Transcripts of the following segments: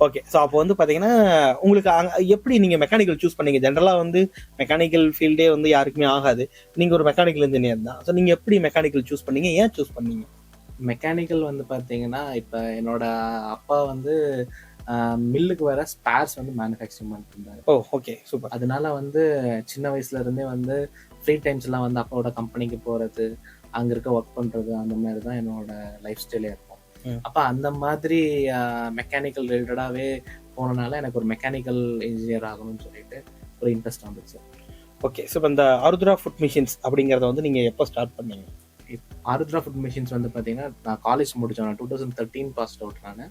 Okay. So அப்போ வந்து பார்த்தீங்கன்னா, உங்களுக்கு எப்படி நீங்க மெக்கானிக்கல் சூஸ் பண்ணீங்க? ஜென்ரலா வந்து மெக்கானிக்கல் ஃபீல்டே வந்து யாருக்குமே ஆகாது. நீங்க ஒரு மெக்கானிக்கல் இன்ஜினியர் தான். ஸோ நீங்க எப்படி மெக்கானிக்கல் சூஸ் பண்ணீங்க? ஏன் சூஸ் பண்ணீங்க? மெக்கானிக்கல் வந்து பார்த்தீங்கன்னா, இப்ப என்னோட அப்பா வந்து மில்லுக்கு வர ஸ்பேர்ஸ் வந்து மேனுஃபேக்சரிங் பண்ணிட்டு இருந்தாரு. ஓ! ஓகே. சூப்பர். அதனால வந்து சின்ன வயசுல இருந்தே வந்து ஃப்ரீ டைம்ஸ்லாம் வந்து அப்பாவோட கம்பெனிக்கு போறது, அங்க இருக்க ஒர்க் பண்றது, அந்த மாதிரி தான் என்னோட லைஃப் ஸ்டைலே இருக்கும். ம். அப்ப அந்த மாதிரி மெக்கானிக்கல் ரிலேட்டடாவே போனனால எனக்கு ஒரு மெக்கானிக்கல் இன்ஜினியர் ஆகணும்னு சொல்லிட்டு ஒரு இன்ட்ரெஸ்ட் வந்துச்சு. ஓகே. ஸோ இப்போ இந்த ஆருத்ரா ஃபுட் மிஷின்ஸ் அப்படிங்கிறத வந்து நீங்க எப்போ ஸ்டார்ட் பண்ணீங்க? ஆருத்ரா ஃபுட் மிஷின்ஸ் வந்து பார்த்தீங்கன்னா, நான் காலேஜ் முடிச்சேன். 2013 பாஸ்ட் அவுட் நானு.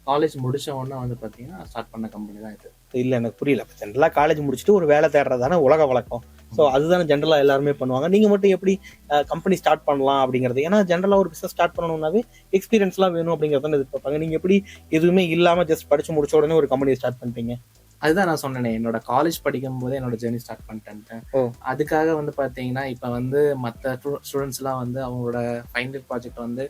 காலேஜ் முடிச்ச உடனே வந்து பார்த்தீங்கன்னா, ஸ்டார்ட் பண்ண கம்பெனி தான் இது. இல்ல எனக்கு புரியல. இப்ப ஜென்ரலா காலேஜ் முடிச்சுட்டு ஒரு வேலை தேடுறது தானே உலக வழக்கம். ஸோ அதுதானே ஜென்ரலா எல்லாருமே பண்ணுவாங்க. நீங்க மட்டும் எப்படி கம்பெனி ஸ்டார்ட் பண்ணலாம் அப்படிங்கிறது? ஏன்னா ஜென்ரலா ஒரு பிசினஸ் ஸ்டார்ட் பண்ணணும்னாவே எக்ஸ்பீரியன்ஸ்லாம் வேணும் அப்படிங்கிறத எதிர்பார்ப்பாங்க. நீங்க எப்படி எதுவுமே இல்லாம ஜஸ்ட் படிச்சு முடிச்ச உடனே ஒரு கம்பெனி ஸ்டார்ட் பண்ணிட்டீங்க? அதுதான் நான் சொன்னேனே, என்னோட காலேஜ் படிக்கும் போதே என்னோட ஜெர்னி ஸ்டார்ட் பண்ணிட்டேன். ஓ! அதுக்காக வந்து பார்த்தீங்கன்னா, இப்ப வந்து மத்த ஸ்டூடெண்ட்ஸ்லாம் வந்து அவங்களோட ஃபைனல் ப்ராஜெக்ட் வந்து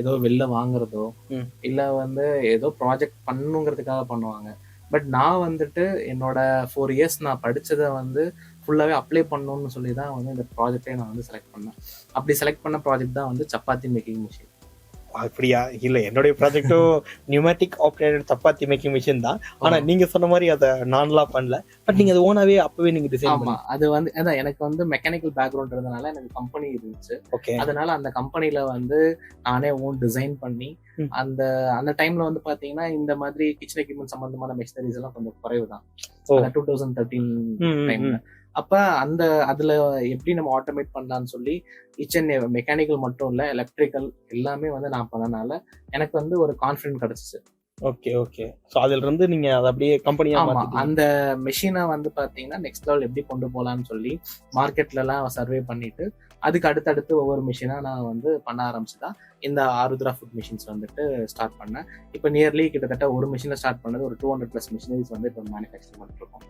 ஏதோ வெளில வாங்குறதோ, ம். இல்ல வந்து ஏதோ ப்ராஜெக்ட் பண்ணணுங்கிறதுக்காக பண்ணுவாங்க. பட் நான் வந்துட்டு என்னோட 4 இயர்ஸ் நான் படிச்சத வந்து ஃபுல்லாவே அப்ளை பண்ணணும்னு சொல்லி தான் வந்து இந்த ப்ராஜெக்ட்டே நான் வந்து செலக்ட் பண்ணேன். அப்படி செலக்ட் பண்ண ப்ராஜெக்ட் தான் வந்து சப்பாத்தி மேக்கிங் மிஷின். அப்படியா? இல்ல என்னுடைய ப்ராஜெக்ட்டும் pneumatic operated chapati making machine தான். ஆனா நீங்க சொன்ன மாதிரி அத நான்லாம் பண்ணல. பட் நீங்க அது ஓனாவே அப்பவே நீங்க டிசைன் ஆமா. அது வந்து அதான் எனக்கு வந்து மெக்கானிக்கல் பேக்ரவுண்ட் இருந்தனால எனக்கு கம்பெனி இருந்துச்சு. ஓகே. அதனால அந்த கம்பெனில வந்து நானே ஓன் டிசைன் பண்ணி, ம். அந்த அந்த டைம்ல வந்து பார்த்தீங்கன்னா, இந்த மாதிரி கிச்சன் எக்யூப்மென்ட் சம்பந்தமான மெஷினரிஸ் எல்லாம் கொஞ்சம் குறைவு தான். ஓ! அந்த 2013 ம், ம், டைம்ல. ம். அப்ப அதுல எப்படி நம்ம ஆட்டோமேட் பண்ணலாம்னு சொல்லி, மெக்கானிக்கல் மட்டும் இல்ல, எலக்ட்ரிக்கல் எல்லாமே வந்து நான் பண்ணனால, எனக்கு வந்து ஒரு கான்ஃபிடன்ட் கிடைச்சுச்சு. Okay, okay. ஸோ அதிலிருந்து நீங்க அத அப்படியே கம்பெனியா ஆமா. மாத்திட்டீங்க. அந்த மெஷின வந்து பார்த்தீங்கன்னா, நெக்ஸ்ட் லெவல் எப்படி கொண்டு போலான்னு சொல்லி, மார்க்கெட்லலாம் சர்வே பண்ணிட்டு, அதுக்கு அடுத்தடுத்து ஒவ்வொரு மெஷினா நான் வந்து பண்ண ஆரம்பிச்சு தான், இந்த ஆருத்ரா ஃபுட் மிஷின்ஸ் வந்துட்டு ஸ்டார்ட் பண்ணேன். இப்ப நியர்லி கிட்டத்தட்ட ஒரு மெஷின்ல ஸ்டார்ட் பண்ணது ஒரு 200+ மிஷினரிஸ் வந்து இப்ப மேனுஃபேக்சர் பண்ணிட்டு இருக்கோம்.